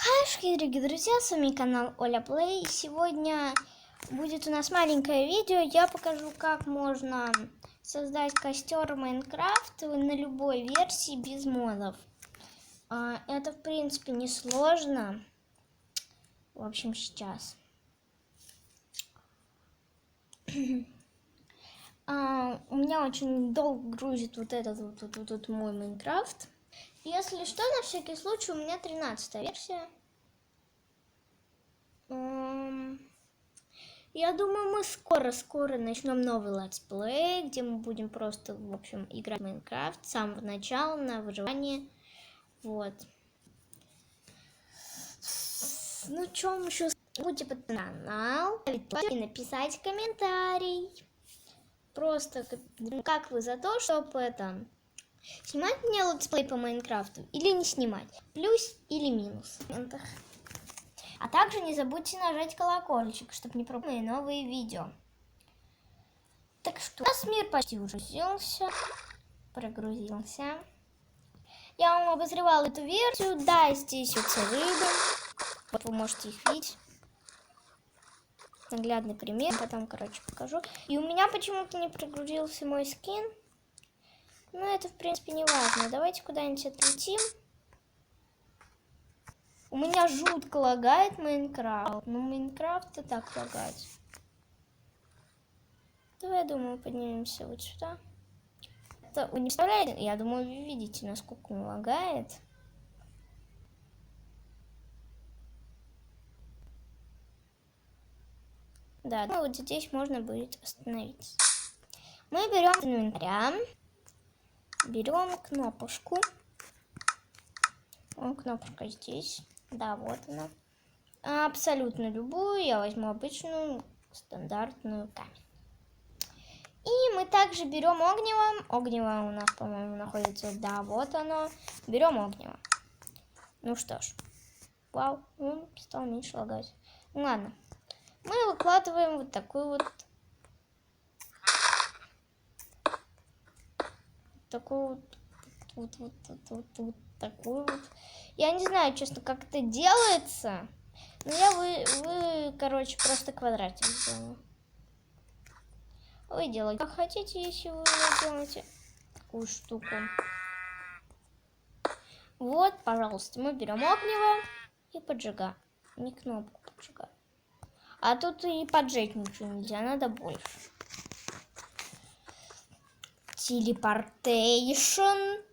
Хай, дорогие друзья, с вами канал Оля Плей. Сегодня будет у нас маленькое видео. Я покажу, как можно создать костер в Майнкрафт на любой версии без модов. Это, в принципе, не сложно. В общем, сейчас. У меня очень долго грузит вот этот вот мой Майнкрафт. Если что, на всякий случай, у меня 13-я версия. Я думаю, мы скоро начнем новый летсплей, где мы будем просто, в общем, играть в Майнкрафт с самого начала на выживание. Вот. Ну, чем еще? Будьте под канал, и написать комментарий. Просто как вы за то, чтобы снимать мне летсплей по Майнкрафту или не снимать? Плюс или минус? А также не забудьте нажать колокольчик, чтобы не пропустить мои новые видео. Так что, у нас мир почти уже прогрузился. Я вам обозревала эту версию. Да, здесь вот рыбы. Вот вы можете их видеть. Наглядный пример. Потом, покажу. И у меня почему-то не прогрузился мой скин. Но это, в принципе, не важно. Давайте куда-нибудь отлетим. У меня жутко лагает Майнкрафт. Но Майнкрафт-то так лагает. Давай, я думаю, поднимемся вот сюда. Это вы не представляете? Я думаю, вы видите, насколько он лагает. Да, ну вот здесь можно будет остановиться. Мы берем инвентаря. Берем кнопочку. Кнопочка здесь. Да, вот она. Абсолютно любую. Я возьму обычную, стандартную камень. И мы также берем огнево. Огнево у нас, по-моему, находится. Да, вот оно. Берем огнево. Ну что ж. Вау, он стал меньше лагать. Ну ладно. Мы выкладываем вот такую вот. Такую такую вот. Я не знаю, честно, как это делается. Но я короче, просто квадратик сделаю. Вы делаете как хотите, если вы делаете такую штуку. Вот, пожалуйста, мы берем огнево и поджигаем. Не кнопку поджигаем. А тут и поджечь ничего нельзя, надо больше. Телепортейшн.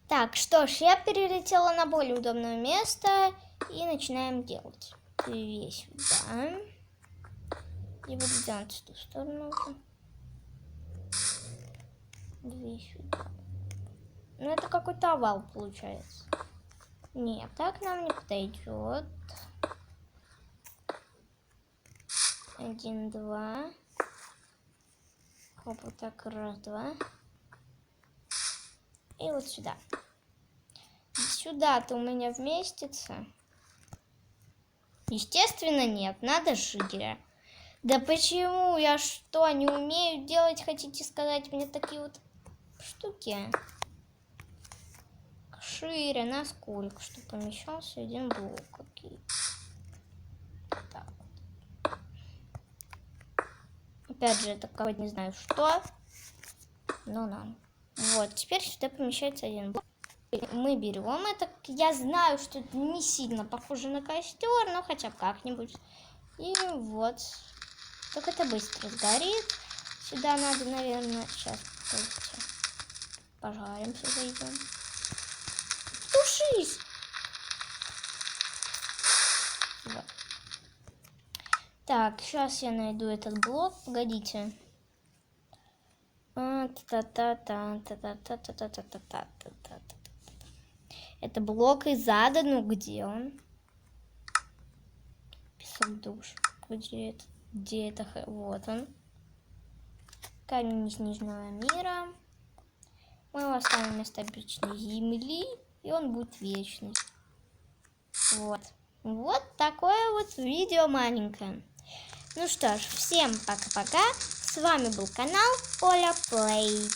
Так, что ж, я перелетела на более удобное место и начинаем делать. 2 сюда. И буду делать в ту сторону. 2 сюда. Ну, это какой-то овал получается. Нет, так нам не подойдет. 1, 2. Хоп, вот так, 1, 2. И вот сюда. Сюда-то у меня вместится? Естественно, нет. Надо шире. Да почему? Я что, не умею делать, хотите сказать мне такие вот штуки? Шире, насколько? Чтобы помещался 1 блок. Окей. Так. Опять же, это какой-то не знаю что. Ну, нам. Вот, теперь сюда помещается 1 блок. Мы берем это. Я знаю, что это не сильно похоже на костер, но хотя бы как-нибудь. И вот. Только это быстро сгорит. Сюда надо, наверное, сейчас пожаримся, зайдем. Тушись! Вот. Так, сейчас я найду этот блок. Погодите. Это блок из ада, ну где он? Песок душ. Где это? Вот он. Камень из нижнего мира. Мы его оставим вместо обычной земли, и он будет вечный. Вот. Вот такое вот видео маленькое. Ну что ж, всем пока-пока. С вами был канал Оля Плей.